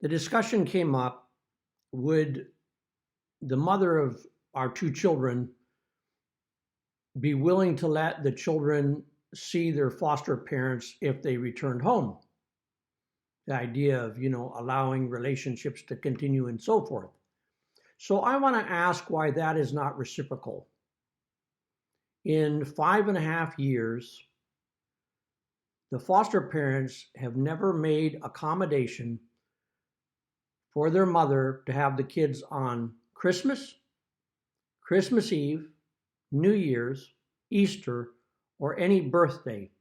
the discussion came up, would the mother of our two children be willing to let the children see their foster parents if they returned home? The idea of, allowing relationships to continue and so forth. So I want to ask why that is not reciprocal. In 5.5 years, the foster parents have never made accommodation for their mother to have the kids on Christmas, Christmas Eve, New Year's, Easter, or any birthday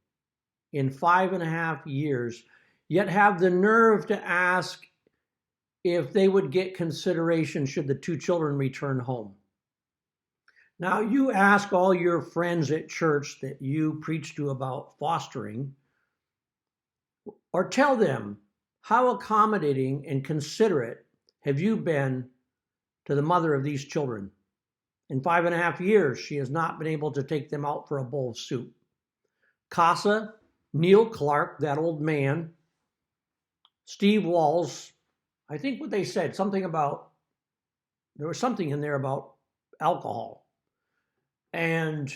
in 5.5 years, yet have the nerve to ask if they would get consideration should the two children return home. Now, you ask all your friends at church that you preach to about fostering, or tell them how accommodating and considerate have you been to the mother of these children. In 5.5 years, she has not been able to take them out for a bowl of soup. CASA Neil Clark, that old man, Steve Walls, I think what they said, there was something in there about alcohol. And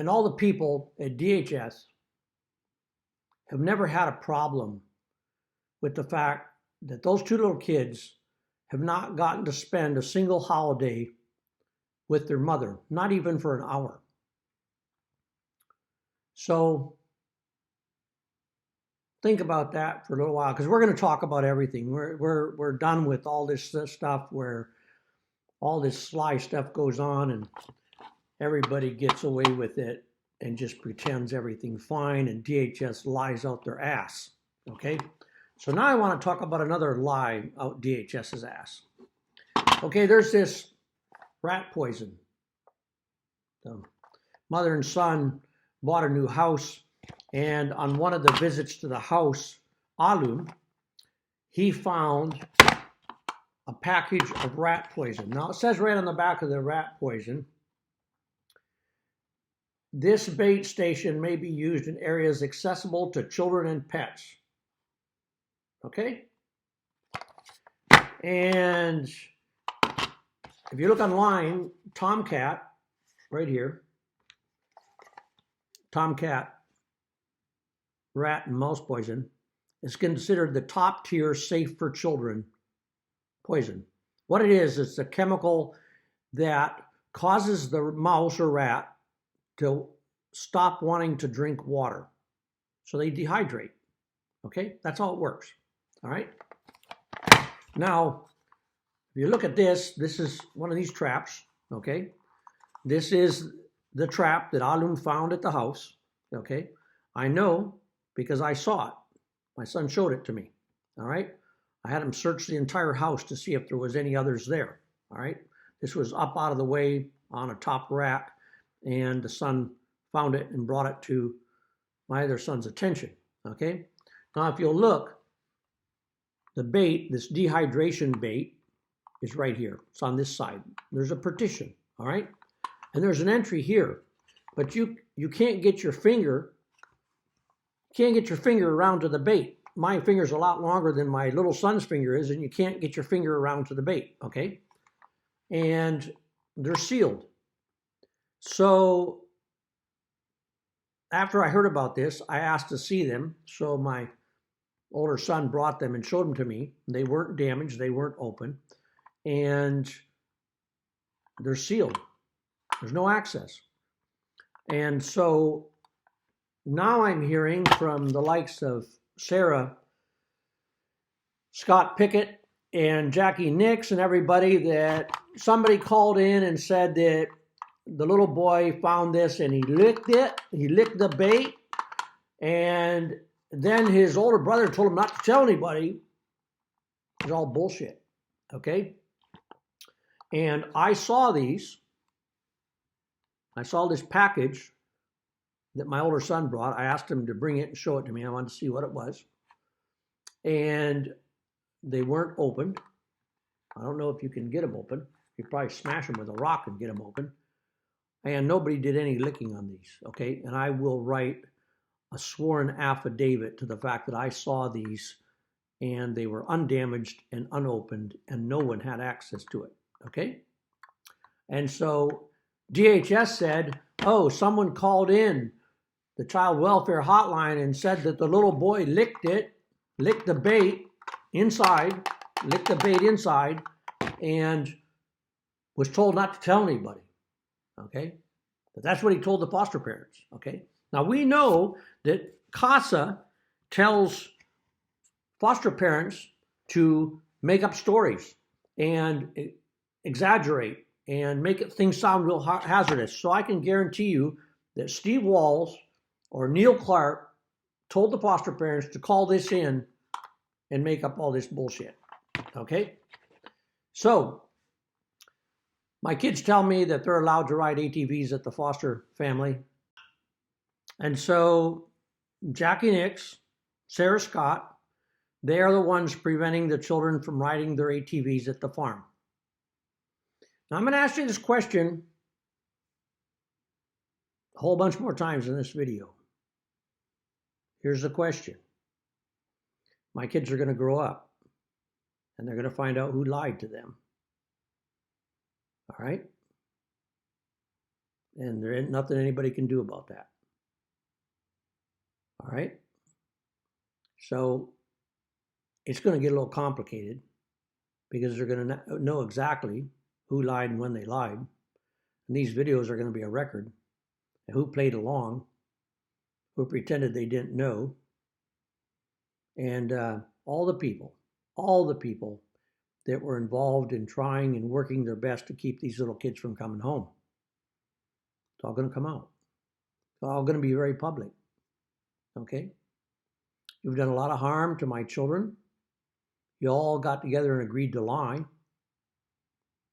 all the people at DHS have never had a problem with the fact that those two little kids have not gotten to spend a single holiday with their mother, not even for an hour. So think about that for a little while, because we're going to talk about everything. We're done with all this stuff where all this sly stuff goes on and everybody gets away with it and just pretends everything's fine, and DHS lies out their ass, okay? So now I want to talk about another lie out DHS's ass. Okay, there's this rat poison. The mother and son bought a new house, and on one of the visits to the house, Alum, he found a package of rat poison. Now, it says right on the back of the rat poison, this bait station may be used in areas accessible to children and pets. Okay? And if you look online, Tomcat, right here, Tomcat rat and mouse poison is considered the top tier safe for children poison. What it is, it's a chemical that causes the mouse or rat to stop wanting to drink water. So they dehydrate. Okay, that's how it works. All right. Now, if you look at this is one of these traps. Okay, this is the trap that Alum found at the house. Okay, I know because I saw it. My son showed it to me. All right, I had him search the entire house to see if there was any others there. All right, this was up out of the way on a top rack, and the son found it and brought it to my other son's attention. Okay, now if you'll look, the bait, this dehydration bait, is right here. It's on this side. There's a partition, all right? And there's an entry here, but you can't get your finger, around to the bait. My finger's a lot longer than my little son's finger is, and you can't get your finger around to the bait, okay? And they're sealed. So after I heard about this, I asked to see them. So my older son brought them and showed them to me. They weren't damaged. They weren't open. And they're sealed. There's no access. And so now I'm hearing from the likes of Sara Scott Pickett and Jackie Nix and everybody that somebody called in and said that the little boy found this and he licked it. He licked the bait. And then his older brother told him not to tell anybody. It's all bullshit. Okay? And I saw these. I saw this package that my older son brought. I asked him to bring it and show it to me. I wanted to see what it was. And they weren't opened. I don't know if you can get them open. You probably smash them with a rock and get them open. and nobody did any licking on these, okay? And I will write a sworn affidavit to the fact that I saw these and they were undamaged and unopened and no one had access to it, okay? And so DHS said, oh, someone called in the child welfare hotline and said that the little boy licked the bait inside, and was told not to tell anybody, okay? But that's what he told the foster parents, okay? Now we know that CASA tells foster parents to make up stories and exaggerate and make things sound real hazardous. So I can guarantee you that Steve Walls or Neil Clark told the foster parents to call this in and make up all this bullshit, okay? So my kids tell me that they're allowed to ride ATVs at the foster family. And so Jackie Nix, Sara Scott, they are the ones preventing the children from riding their ATVs at the farm. Now I'm going to ask you this question a whole bunch more times in this video. Here's the question. My kids are going to grow up and they're going to find out who lied to them. All right? And there ain't nothing anybody can do about that. All right? So it's going to get a little complicated because they're going to know exactly who lied and when they lied. And these videos are going to be a record. And who played along, who pretended they didn't know. And all the people that were involved in trying and working their best to keep these little kids from coming home. It's all going to come out. It's all going to be very public. Okay? You've done a lot of harm to my children. You all got together and agreed to lie.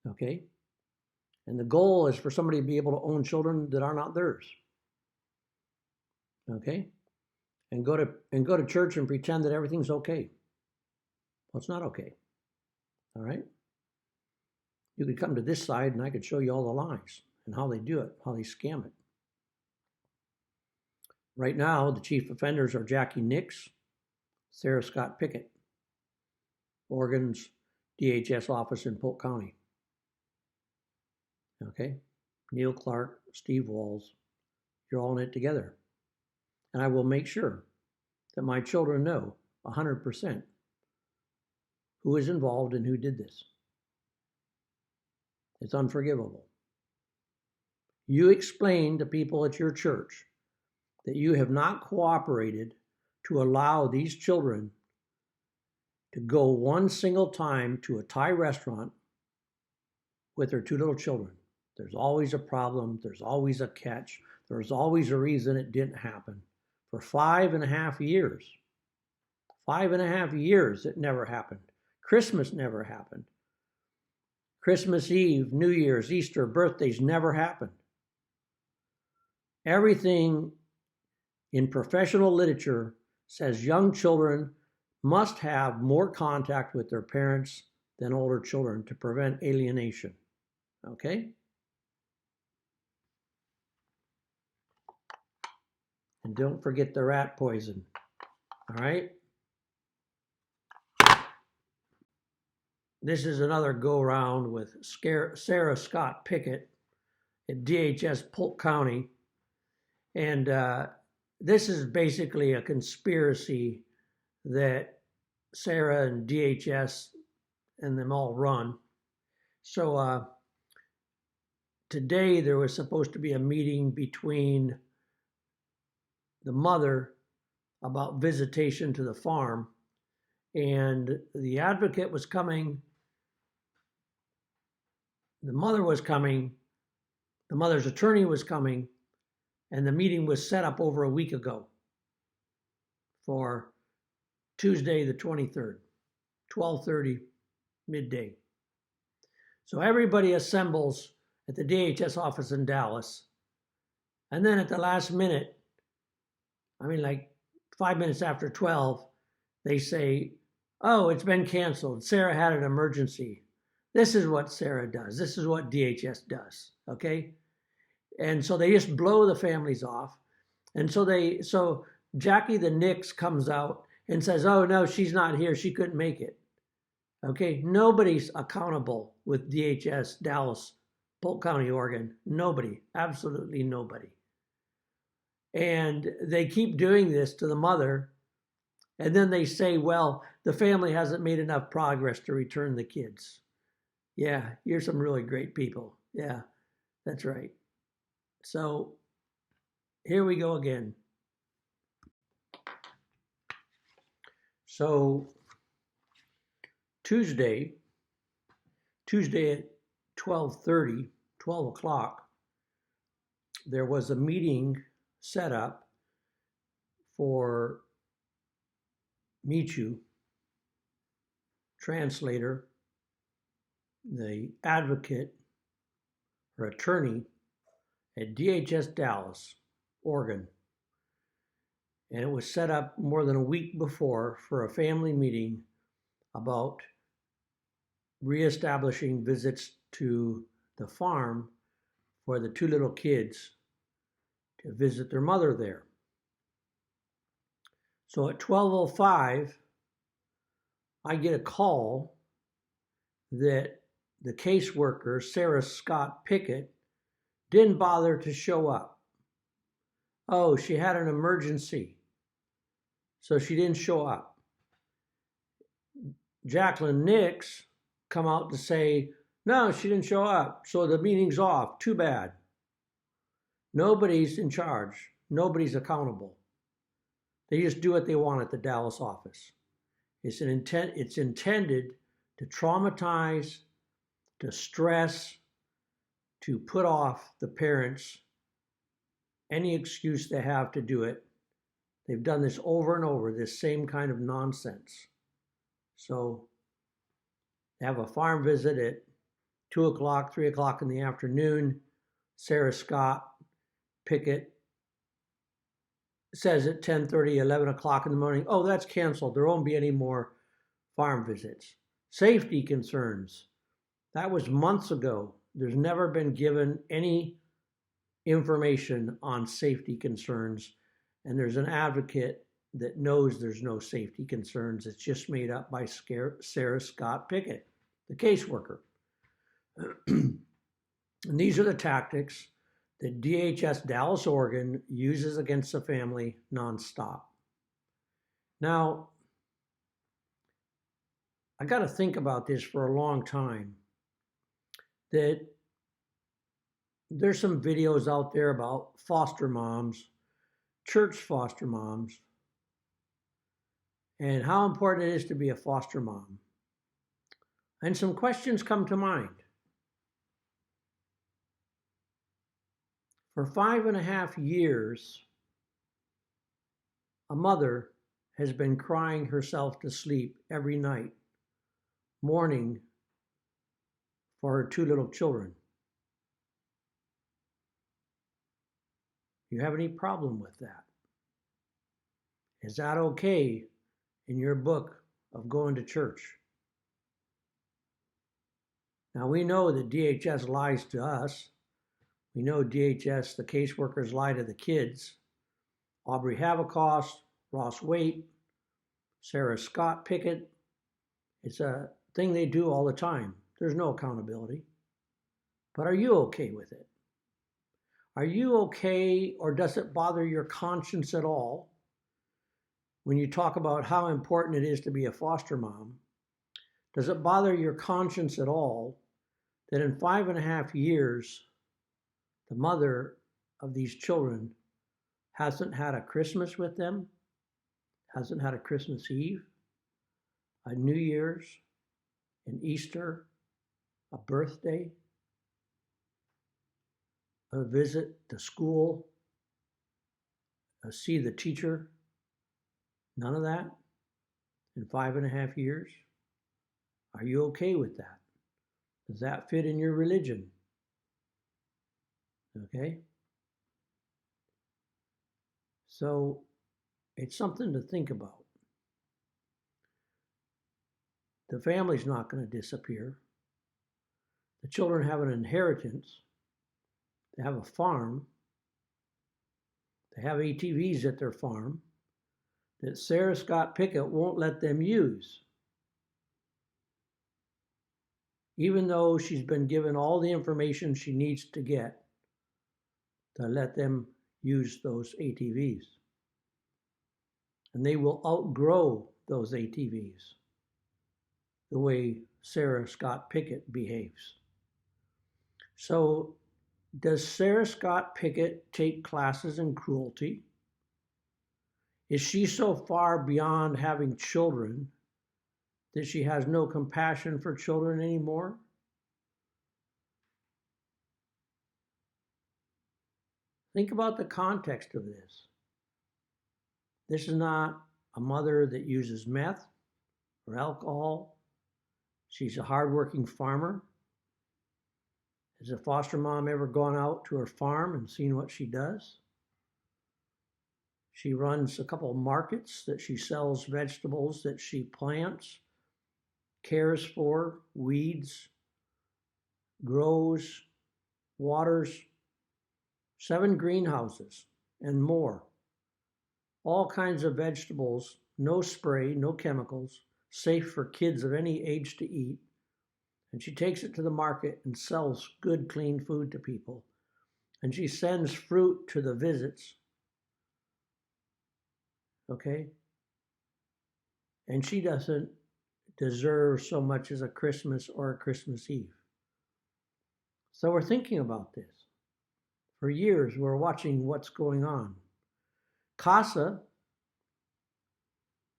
Okay? And the goal is for somebody to be able to own children that are not theirs. Okay? And go to church and pretend that everything's okay. Well, it's not okay. All right? You could come to this side and I could show you all the lies and how they do it, how they scam it. Right now, the chief offenders are Jackie Nix, Sara Scott Pickett, Oregon's DHS office in Polk County. Okay? Neil Clark, Steve Walls, you're all in it together. And I will make sure that my children know 100% who is involved and who did this. It's unforgivable. You explain to people at your church that you have not cooperated to allow these children to go one single time to a Thai restaurant with their two little children. There's always a problem. There's always a catch. There's always a reason it didn't happen. For 5.5 years. 5.5 years it never happened. Christmas never happened. Christmas Eve, New Year's, Easter, birthdays never happened. Everything in professional literature says young children must have more contact with their parents than older children to prevent alienation. Okay? And don't forget the rat poison. All right? This is another go-round with Sara Scott Pickett at DHS Polk County. And this is basically a conspiracy that Sara and DHS and them all run. So today there was supposed to be a meeting between the mother about visitation to the farm, and the advocate was coming, the mother was coming, the mother's attorney was coming, and the meeting was set up over a week ago for Tuesday the 23rd, 12:30 midday. So everybody assembles at the DHS office in Dallas, and then at the last minute, like 5 minutes after 12, they say, oh, it's been canceled. Sara had an emergency. This is what Sara does. This is what DHS does, okay? And so they just blow the families off. And so Jackie the Nix comes out and says, oh no, she's not here. She couldn't make it. Okay, nobody's accountable with DHS Dallas, Polk County, Oregon. Nobody, absolutely nobody. And they keep doing this to the mother. And then they say, well, the family hasn't made enough progress to return the kids. Yeah, you're some really great people. Yeah, that's right. So here we go again. So Tuesday at 12:30, 12 o'clock, there was a meeting set up for Michu, translator, the advocate or attorney at DHS Dallas, Oregon. And it was set up more than a week before for a family meeting about reestablishing visits to the farm for the two little kids to visit their mother there. So at 12:05, I get a call that the caseworker, Sara Scott Pickett, didn't bother to show up. Oh, she had an emergency, so she didn't show up. Jacqueline Nix come out to say, no, she didn't show up, so the meeting's off. Too bad. Nobody's in charge. Nobody's accountable. They just do what they want at the Dallas office. It's intended to traumatize, to stress, to put off the parents any excuse they have to do it. They've done this over and over, this same kind of nonsense. So they have a farm visit at 2 o'clock, 3 o'clock in the afternoon. Sara Scott Pickett says at 10:30, 11 o'clock in the morning, oh, that's canceled. There won't be any more farm visits. Safety concerns. That was months ago. There's never been given any information on safety concerns. And there's an advocate that knows there's no safety concerns. It's just made up by Sara Scott Pickett, the caseworker. And these are the tactics that DHS Dallas, Oregon uses against the family nonstop. Now, I got to think about this for a long time, that there's some videos out there about foster moms, church foster moms, and how important it is to be a foster mom. And some questions come to mind. For 5.5 years, a mother has been crying herself to sleep every night, mourning for her two little children. Do you have any problem with that? Is that okay in your book of going to church? Now we know that DHS lies to us. We know DHS, the caseworkers, lie to the kids. Aubrey Havicost, Ross Waite, Sara Scott Pickett. It's a thing they do all the time. There's no accountability. But are you okay with it? Are you okay, or does it bother your conscience at all when you talk about how important it is to be a foster mom? Does it bother your conscience at all that in 5.5 years, the mother of these children hasn't had a Christmas with them, hasn't had a Christmas Eve, a New Year's, an Easter, a birthday, a visit to school, see the teacher? None of that in 5.5 years? Are you okay with that? Does that fit in your religion? Okay? So it's something to think about. The family's not going to disappear. The children have an inheritance. They have a farm. They have ATVs at their farm that Sara Scott Pickett won't let them use, even though she's been given all the information she needs to get to let them use those ATVs. And they will outgrow those ATVs the way Sara Scott Pickett behaves. So, does Sara Scott Pickett take classes in cruelty? Is she so far beyond having children that she has no compassion for children anymore? Think about the context of this. This is not a mother that uses meth or alcohol. She's a hardworking farmer. Has a foster mom ever gone out to her farm and seen what she does? She runs a couple of markets that she sells vegetables that she plants, cares for, weeds, grows, waters, 7 greenhouses and more. All kinds of vegetables, no spray, no chemicals, safe for kids of any age to eat. And she takes it to the market and sells good, clean food to people. And she sends fruit to the visits. Okay? And she doesn't deserve so much as a Christmas or a Christmas Eve. So we're thinking about this. For years, we're watching what's going on. CASA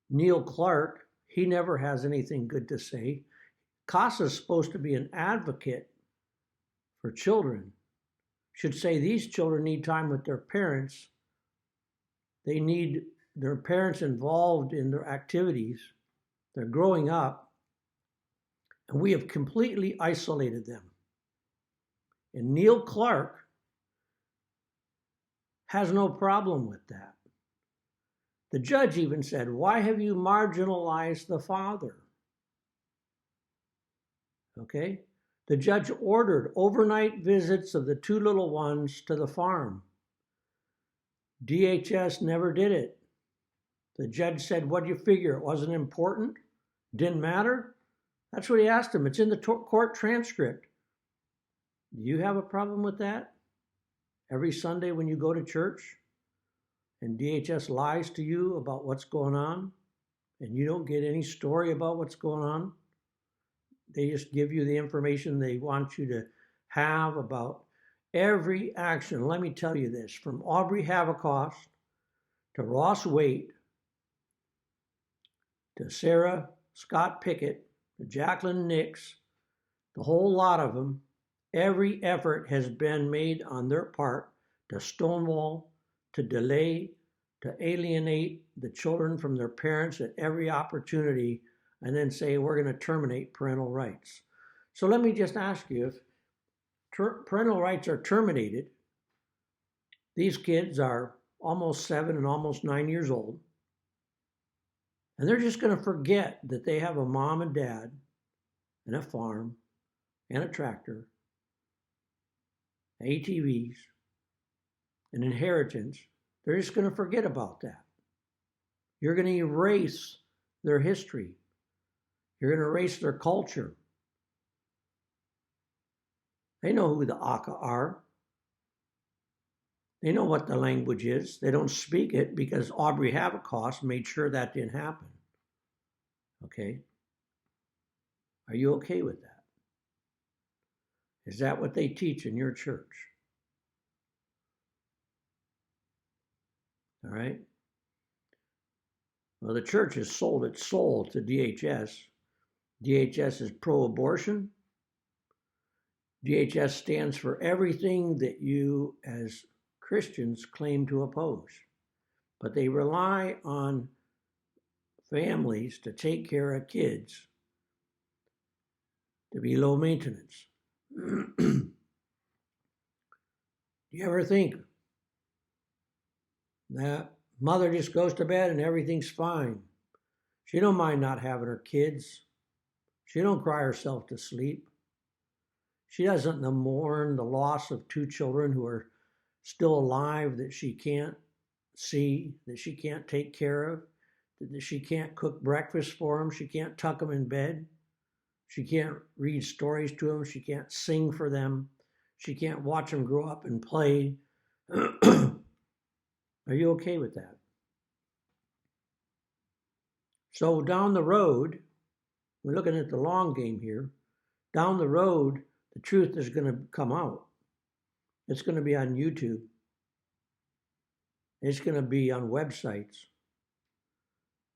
Neil the Clark, he never has anything good to say. CASA is supposed to be an advocate for children. Should say these children need time with their parents. They need their parents involved in their activities. They're growing up, and we have completely isolated them. And Neil Clark has no problem with that. The judge even said, "Why have you marginalized the father?" Okay? The judge ordered overnight visits of the 2 little ones to the farm. DHS never did it. The judge said, "What do you figure? It wasn't important? Didn't matter?" That's what he asked him. It's in the court transcript. Do you have a problem with that? Every Sunday when you go to church and DHS lies to you about what's going on and you don't get any story about what's going on, they just give you the information they want you to have about every action. Let me tell you this, from Aubrey Havocost to Ross Waite to Sara Scott Pickett to Jacqueline Nix, the whole lot of them, every effort has been made on their part to stonewall, to delay, to alienate the children from their parents at every opportunity, and then say, we're going to terminate parental rights. So let me just ask you, if parental rights are terminated, these kids are almost 7 and almost 9 years old, and they're just going to forget that they have a mom and dad and a farm and a tractor, ATVs, an inheritance. They're just going to forget about that. You're going to erase their history. You're going to erase their culture. They know who the Aka are. They know what the language is. They don't speak it because Aubrey Havocost made sure that didn't happen. Okay? Are you okay with that? Is that what they teach in your church? All right? Well, the church has sold its soul to DHS. DHS is pro-abortion. DHS stands for everything that you as Christians claim to oppose. But they rely on families to take care of kids to be low maintenance. Do you ever think that mother just goes to bed and everything's fine? She don't mind not having her kids. She don't cry herself to sleep. She doesn't mourn the loss of two children who are still alive that she can't see, that she can't take care of, that she can't cook breakfast for them, she can't tuck them in bed, she can't read stories to them, she can't sing for them, she can't watch them grow up and play. Are you okay with that? So down the road, we're looking at the long game here. Down the road, the truth is going to come out. It's going to be on YouTube. It's going to be on websites.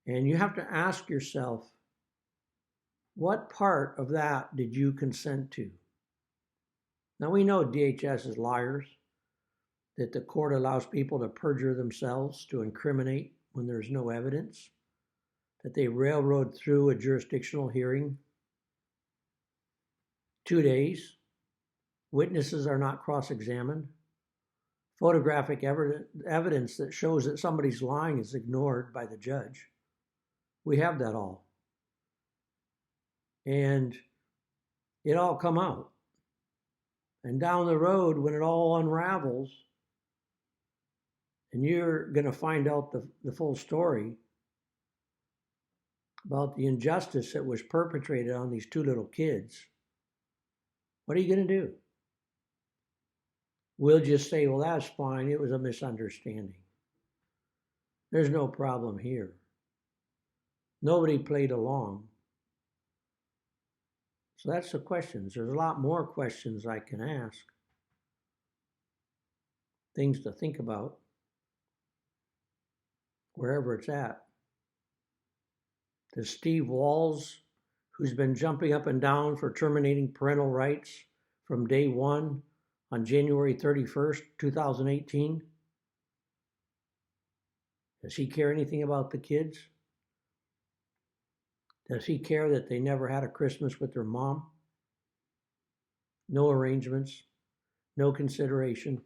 And you have to ask yourself, what part of that did you consent to? Now we know DHS is liars, that the court allows people to perjure themselves to incriminate when there's no evidence, that they railroad through a jurisdictional hearing 2 days. Witnesses are not cross-examined. Photographic evidence that shows that somebody's lying is ignored by the judge. We have that all. And it all come out. And down the road, when it all unravels, and you're going to find out the full story about the injustice that was perpetrated on these two little kids, what are you going to do? We'll just say, well, that's fine. It was a misunderstanding. There's no problem here. Nobody played along. So that's the questions. There's a lot more questions I can ask. Things to think about. Wherever it's at. Does Steve Walls, who's been jumping up and down for terminating parental rights from day one on January 31st, 2018, does he care anything about the kids? Does he care that they never had a Christmas with their mom? No arrangements, no consideration.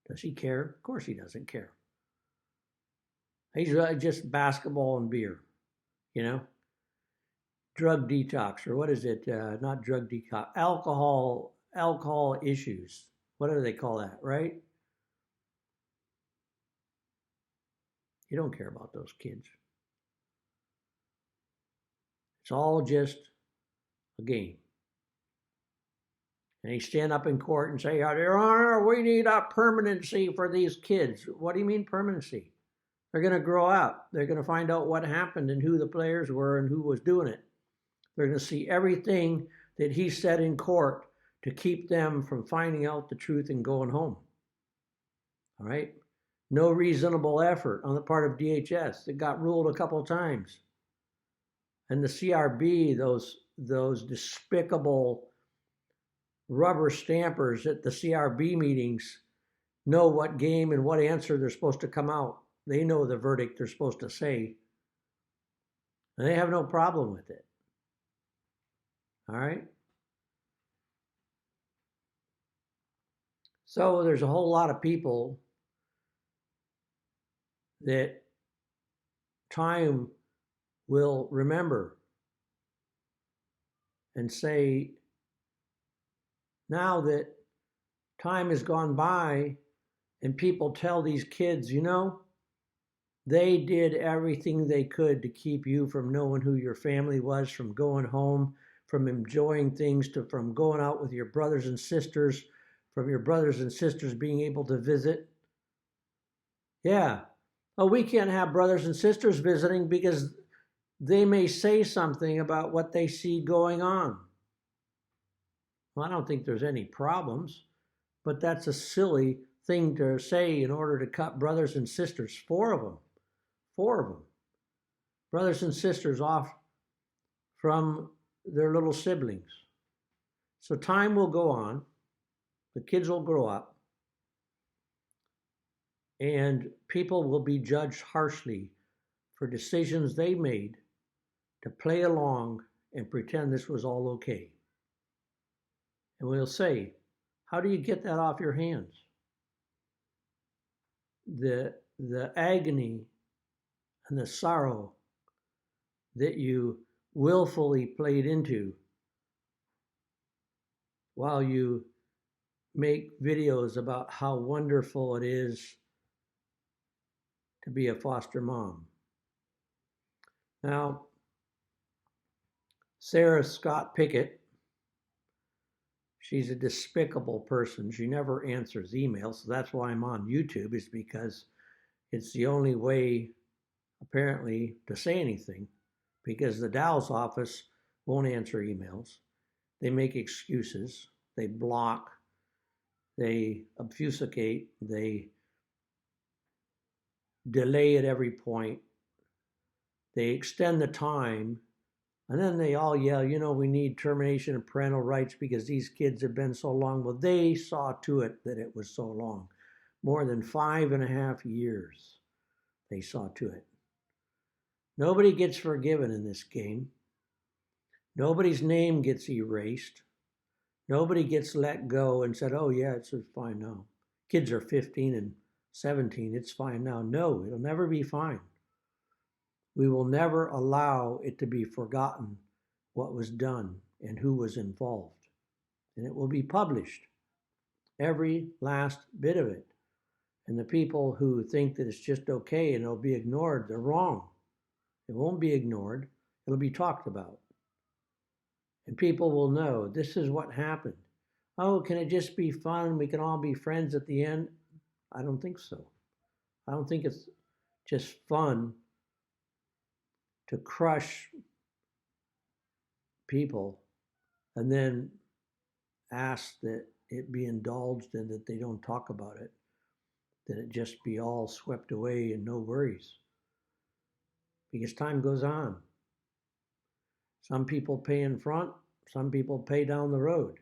Does he care? Of course he doesn't care. He's just basketball and beer, you know? Drug detox, or what is it? Not drug detox, alcohol issues. What do they call that, right? You don't care about those kids. It's all just a game. And they stand up in court and say, Your Honor, we need a permanency for these kids. What do you mean permanency? They're going to grow up. They're going to find out what happened and who the players were and who was doing it. They're going to see everything that he said in court to keep them from finding out the truth and going home. All right? No reasonable effort on the part of DHS. It got ruled a couple of times. And the CRB, those despicable rubber stampers at the CRB meetings, know what game and what answer they're supposed to come out. They know the verdict they're supposed to say. And they have no problem with it. All right? So there's a whole lot of people that time will remember and say, now that time has gone by and people tell these kids, you know, they did everything they could to keep you from knowing who your family was, from going home, from enjoying things, from going out with your brothers and sisters, from your brothers and sisters being able to visit. Yeah. Oh, we can't have brothers and sisters visiting because they may say something about what they see going on. Well, I don't think there's any problems, but that's a silly thing to say in order to cut brothers and sisters, 4 of them, brothers and sisters off from their little siblings. So time will go on, the kids will grow up, and people will be judged harshly for decisions they made to play along and pretend this was all okay. And we'll say, how do you get that off your hands? The agony and the sorrow that you willfully played into while you make videos about how wonderful it is to be a foster mom. Now, Sara Scott Pickett, she's a despicable person. She never answers emails, so that's why I'm on YouTube, is because it's the only way, apparently, to say anything, because the Dallas office won't answer emails. They make excuses. They block. They obfuscate. They delay at every point. They extend the time. And then they all yell, we need termination of parental rights because these kids have been so long. Well, they saw to it that it was so long. More than 5.5 years, they saw to it. Nobody gets forgiven in this game. Nobody's name gets erased. Nobody gets let go and said, oh yeah, it's fine now. Kids are 15 and 17, it's fine now. No, it'll never be fine. We will never allow it to be forgotten what was done and who was involved. And it will be published, every last bit of it. And the people who think that it's just okay and it'll be ignored, they're wrong. It won't be ignored. It'll be talked about. And people will know this is what happened. Oh, can it just be fun? We can all be friends at the end? I don't think so. I don't think it's just fun to crush people and then ask that it be indulged and that they don't talk about it, that it just be all swept away and no worries. Because time goes on. Some people pay in front, some people pay down the road.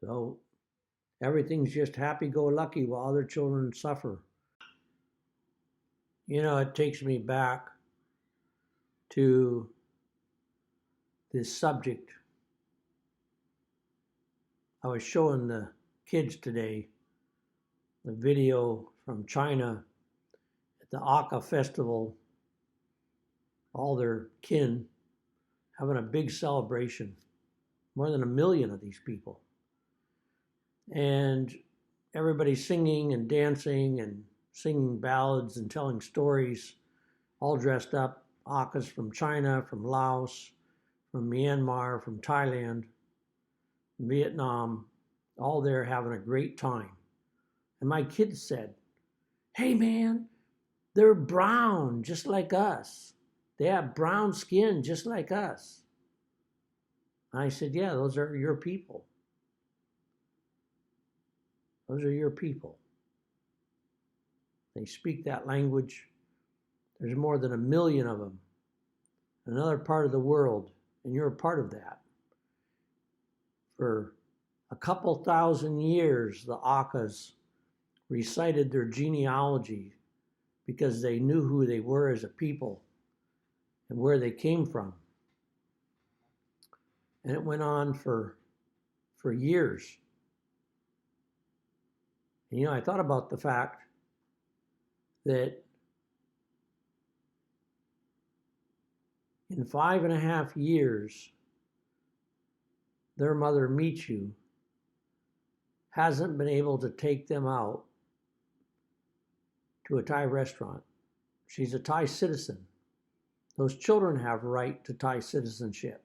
So everything's just happy-go-lucky while other children suffer. It takes me back to this subject. I was showing the kids today the video from China at the Aka festival, all their kin having a big celebration, more than 1 million of these people. And everybody's singing and dancing and singing ballads and telling stories, all dressed up. Akas from China, from Laos, from Myanmar, from Thailand, Vietnam, all there having a great time. And my kids said, hey man, they're brown just like us. They have brown skin just like us. And I said, yeah, those are your people. Those are your people. They speak that language. There's more than 1 million of them in another part of the world, and you're a part of that. For a couple thousand years, the Akas recited their genealogy because they knew who they were as a people and where they came from. And it went on for years. And I thought about the fact that in 5.5 years, their mother, Michu, hasn't been able to take them out to a Thai restaurant. She's a Thai citizen. Those children have right to Thai citizenship.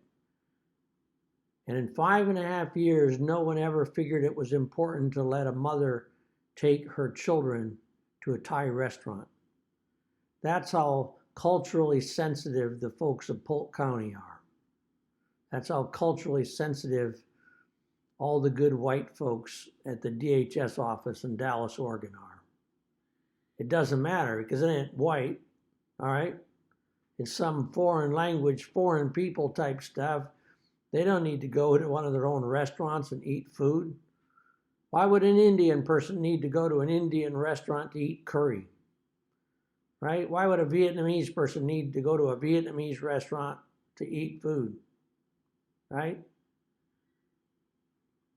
And in 5.5 years, no one ever figured it was important to let a mother take her children to a Thai restaurant. That's how culturally sensitive the folks of Polk County are. That's how culturally sensitive all the good white folks at the DHS office in Dallas, Oregon are. It doesn't matter because it ain't white, all right? It's some foreign language, foreign people type stuff. They don't need to go to one of their own restaurants and eat food. Why would an Indian person need to go to an Indian restaurant to eat curry? Right? Why would a Vietnamese person need to go to a Vietnamese restaurant to eat food? Right?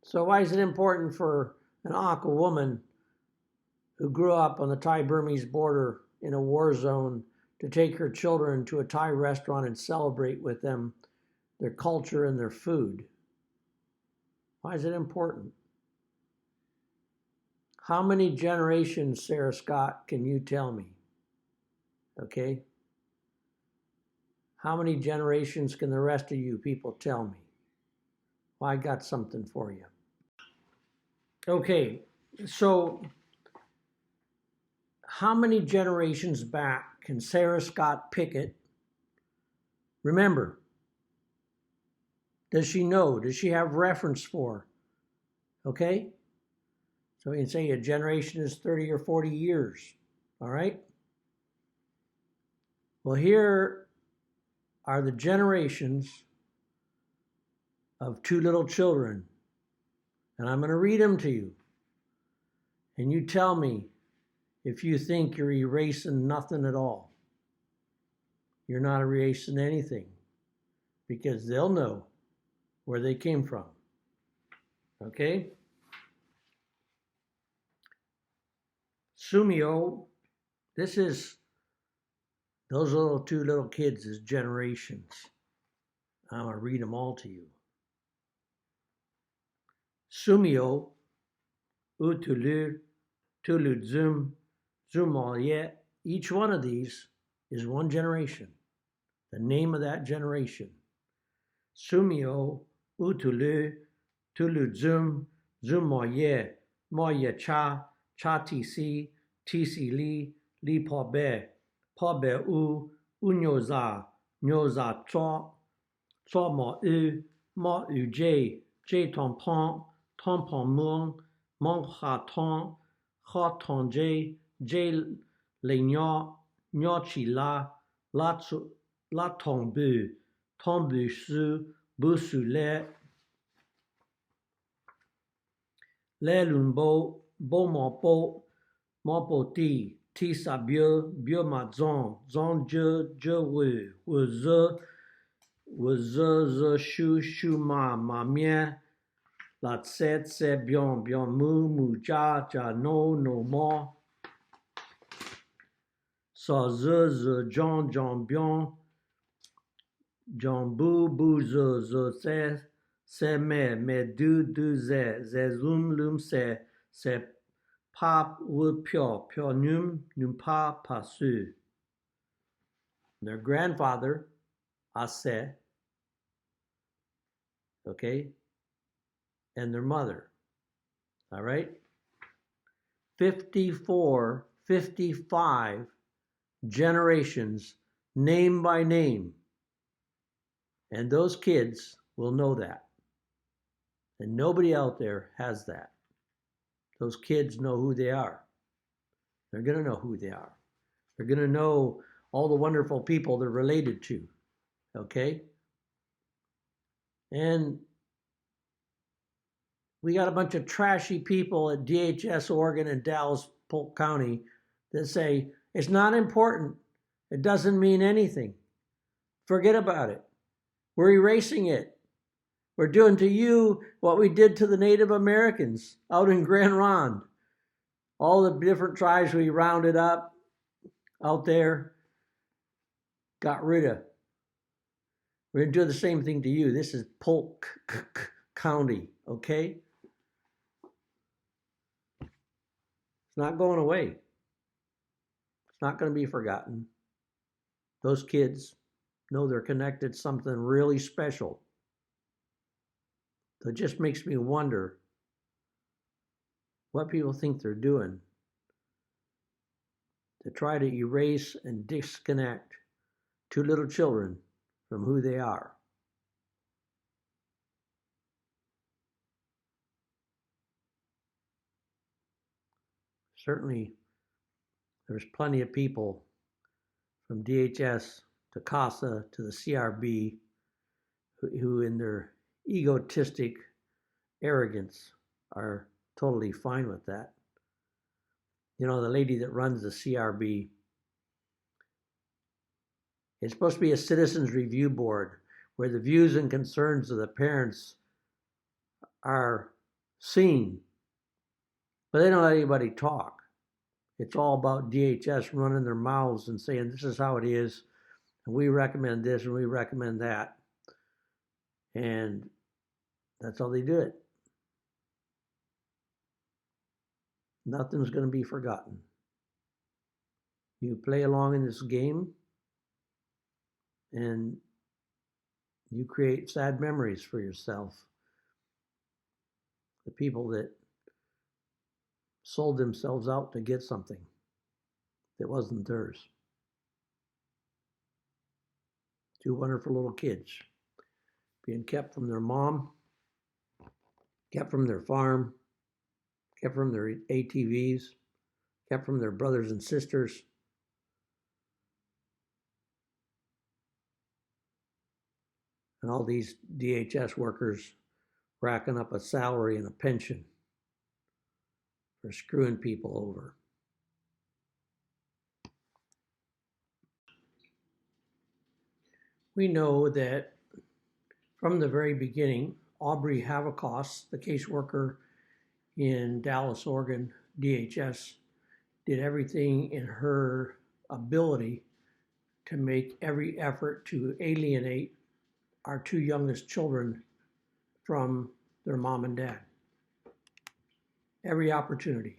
So why is it important for an Aka woman who grew up on the Thai-Burmese border in a war zone to take her children to a Thai restaurant and celebrate with them their culture and their food? Why is it important? How many generations, Sara Scott, can you tell me? Okay? How many generations can the rest of you people tell me? Well, I got something for you. Okay, so how many generations back can Sara Scott Pickett remember? Does she know? Does she have reference for? Okay? So we can say a generation is 30 or 40 years. All right? Well, here are the generations of two little children. And I'm going to read them to you. And you tell me if you think you're erasing nothing at all. You're not erasing anything, because they'll know where they came from. Okay? Sumio, this is those two little kids' generations. I'm going to read them all to you. Sumio, Utulu, Tuludzum, Zumalye. Each one of these is one generation. The name of that generation. Sumio, Utulu, Tuludzum, Zumalye, Moye Cha, Cha TC, TC Li, Li Pobe, Pobe U, Unyoza, Nyoza Cho, Cho Mo U J, J Tampon, Tampon Mung, Mon Ha Ton, Ha Ton J, J Le Nyo, Nyo Chi La Tombu, Tombu Su, Busu Le Lumbo, Bo Mo Po Ti, Ti Sa Bio, Bio Ma Zon, Zon Je Wu Ze Shu Ma Mien, La Tse Bion Mu Ja No Mo, Sa Ze John Bion, John Bu Se Me Du Ze Lum Se Pa Wu Pyo Num Pa Su. Their grandfather, Ase, okay, and their mother, all right? 54, 55 generations, name by name. And those kids will know that. And nobody out there has that. Those kids know who they are. They're going to know who they are. They're going to know all the wonderful people they're related to, okay? And we got a bunch of trashy people at DHS Oregon and Dallas Polk County that say, it's not important. It doesn't mean anything. Forget about it. We're erasing it. We're doing to you what we did to the Native Americans out in Grand Ronde. All the different tribes we rounded up out there, got rid of. We're going to do the same thing to you. This is Polk County, okay? It's not going away. It's not going to be forgotten. Those kids know they're connected to something really special. So it just makes me wonder what people think they're doing to try to erase and disconnect two little children from who they are. Certainly, there's plenty of people from DHS to CASA to the CRB who in their egotistic arrogance are totally fine with that. You know, the lady that runs the CRB, it's supposed to be a citizens review board where the views and concerns of the parents are seen, but they don't let anybody talk. It's all about DHS running their mouths and saying, this is how it is, and we recommend this and we recommend that. And that's how they do it. Nothing's going to be forgotten. You play along in this game and you create sad memories for yourself. The people that sold themselves out to get something that wasn't theirs. Two wonderful little kids being kept from their mom, kept from their farm, kept from their ATVs, kept from their brothers and sisters. And all these DHS workers racking up a salary and a pension for screwing people over. We know that from the very beginning, Aubrey Havakos, the caseworker in Dallas, Oregon, DHS, did everything in her ability to make every effort to alienate our two youngest children from their mom and dad. Every opportunity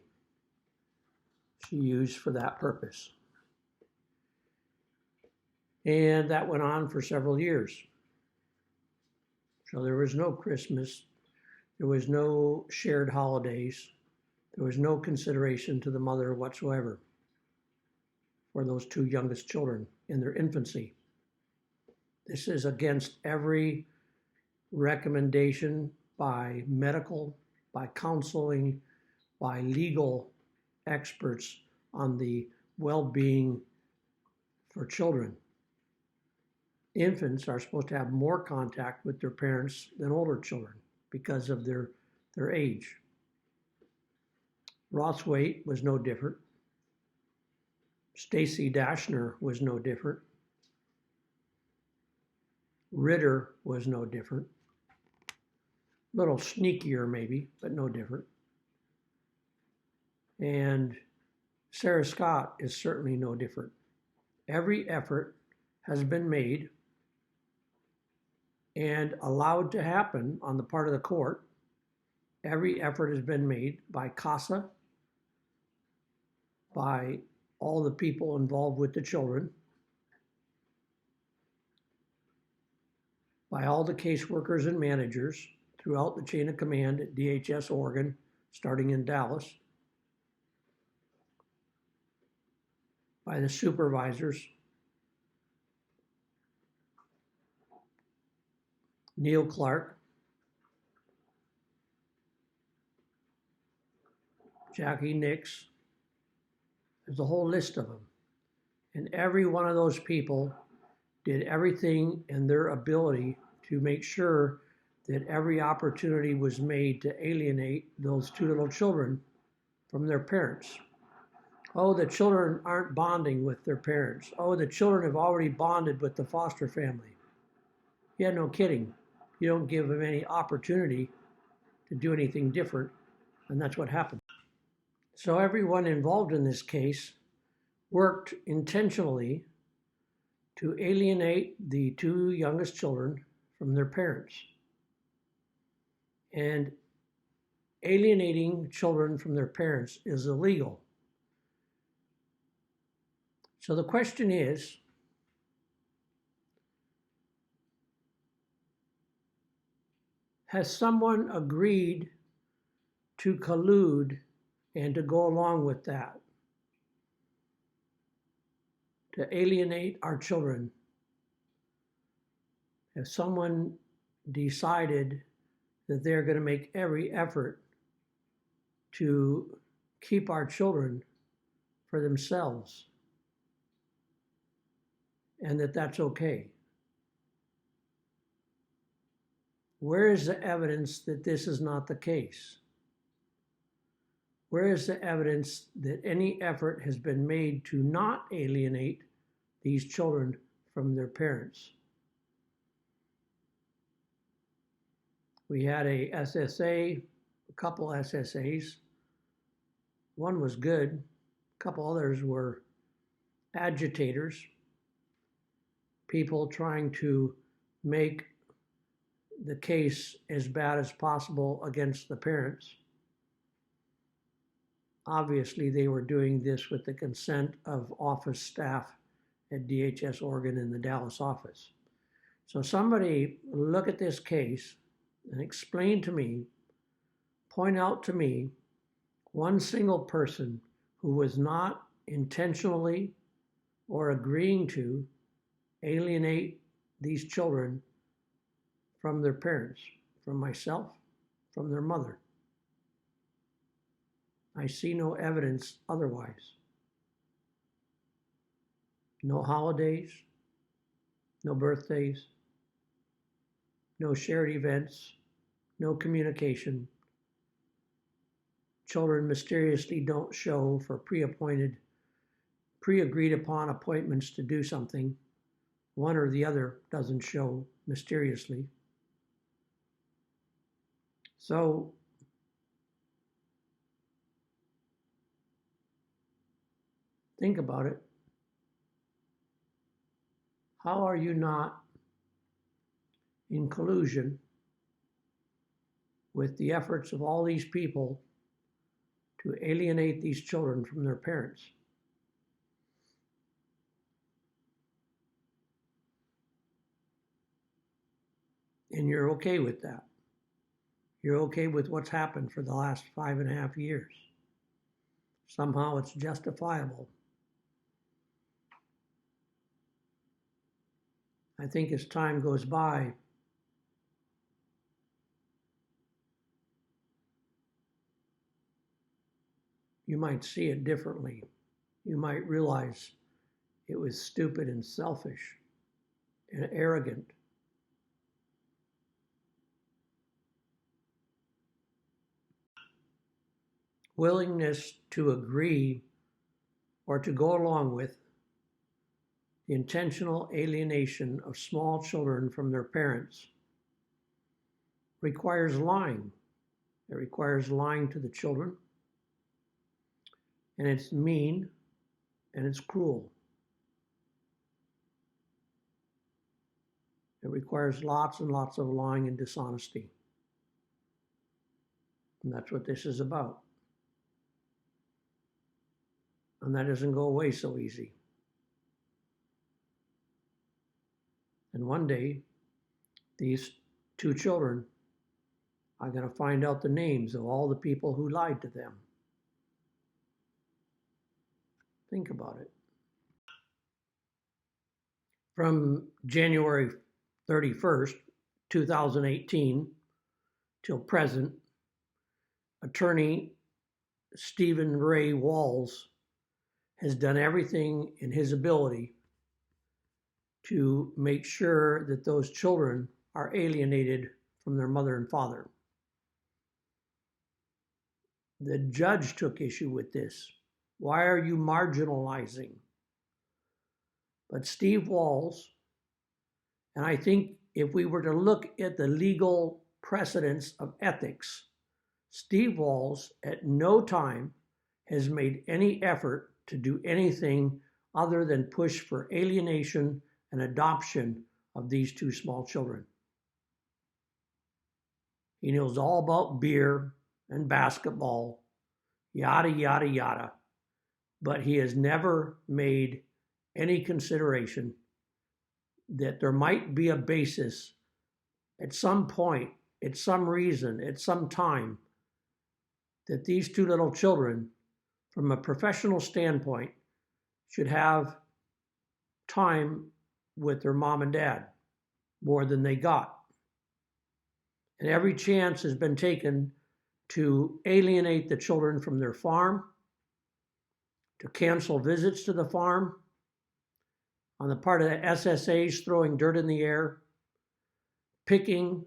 she used for that purpose. And that went on for several years. So there was no Christmas, there was no shared holidays, there was no consideration to the mother whatsoever for those two youngest children in their infancy. This is against every recommendation by medical, by counseling, by legal experts on the well-being for children. Infants are supposed to have more contact with their parents than older children because of their age. Rothwaite was no different. Stacy Dashner was no different. Ritter was no different. A little sneakier maybe, but no different. And Sara Scott is certainly no different. Every effort has been made and allowed to happen on the part of the court. Every effort has been made by CASA, by all the people involved with the children, by all the caseworkers and managers throughout the chain of command at DHS Oregon, starting in Dallas, by the supervisors, Neil Clark, Jackie Nix. There's a whole list of them. And every one of those people did everything in their ability to make sure that every opportunity was made to alienate those two little children from their parents. Oh, the children aren't bonding with their parents. Oh, the children have already bonded with the foster family. Yeah, no kidding. You don't give them any opportunity to do anything different, and that's what happened. So everyone involved in this case worked intentionally to alienate the two youngest children from their parents. And alienating children from their parents is illegal. So the question is, has someone agreed to collude and to go along with that, to alienate our children? Has someone decided that they're going to make every effort to keep our children for themselves, and that that's okay? Where is the evidence that this is not the case? Where is the evidence that any effort has been made to not alienate these children from their parents? We had a SSA, a couple SSAs. One was good. A couple others were agitators, people trying to make the case as bad as possible against the parents. Obviously, they were doing this with the consent of office staff at DHS Oregon in the Dallas office. So somebody look at this case and explain to me, point out to me one single person who was not intentionally or agreeing to alienate these children from their parents, from myself, from their mother. I see no evidence otherwise. No holidays, no birthdays, no shared events, no communication. Children mysteriously don't show for pre-agreed upon appointments to do something. One or the other doesn't show mysteriously. So think about it. How are you not in collusion with the efforts of all these people to alienate these children from their parents? And you're okay with that. You're okay with what's happened for the last 5.5 years. Somehow it's justifiable. I think as time goes by, you might see it differently. You might realize it was stupid and selfish and arrogant. Willingness to agree or to go along with the intentional alienation of small children from their parents requires lying. It requires lying to the children, and it's mean and it's cruel. It requires lots and lots of lying and dishonesty. And that's what this is about. And that doesn't go away so easy. And one day, these two children are going to find out the names of all the people who lied to them. Think about it. From January 31st, 2018 till present, attorney Stephen Ray Walls has done everything in his ability to make sure that those children are alienated from their mother and father. The judge took issue with this. Why are you marginalizing? But Steve Walls, and I think if we were to look at the legal precedents of ethics, Steve Walls at no time has made any effort to do anything other than push for alienation and adoption of these two small children. He knows all about beer and basketball, yada, yada, yada, but he has never made any consideration that there might be a basis at some point, at some reason, at some time, that these two little children, from a professional standpoint, should have time with their mom and dad more than they got. And every chance has been taken to alienate the children from their farm, to cancel visits to the farm, on the part of the SSAs throwing dirt in the air, picking,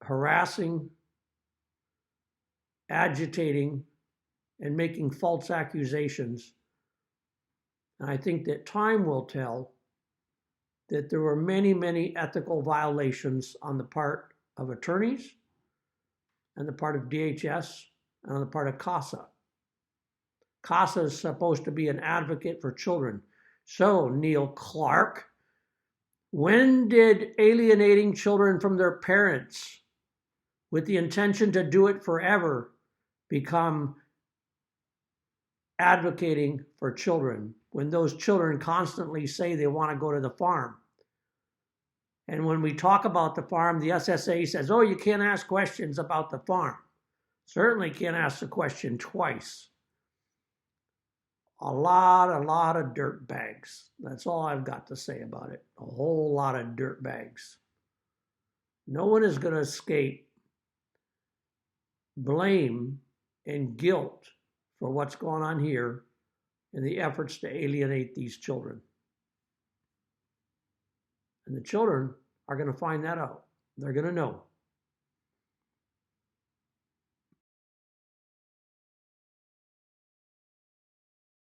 harassing, agitating, and making false accusations. And I think that time will tell that there were many, many ethical violations on the part of attorneys, and the part of DHS, and on the part of CASA. CASA is supposed to be an advocate for children. So, Neil Clark, when did alienating children from their parents with the intention to do it forever become advocating for children when those children constantly say they want to go to the farm. And when we talk about the farm, the SSA says, oh, you can't ask questions about the farm. Certainly can't ask the question twice. A lot of dirt bags. That's all I've got to say about it. A whole lot of dirt bags. No one is going to escape blame and guilt for what's going on here in the efforts to alienate these children. And the children are going to find that out. They're going to know.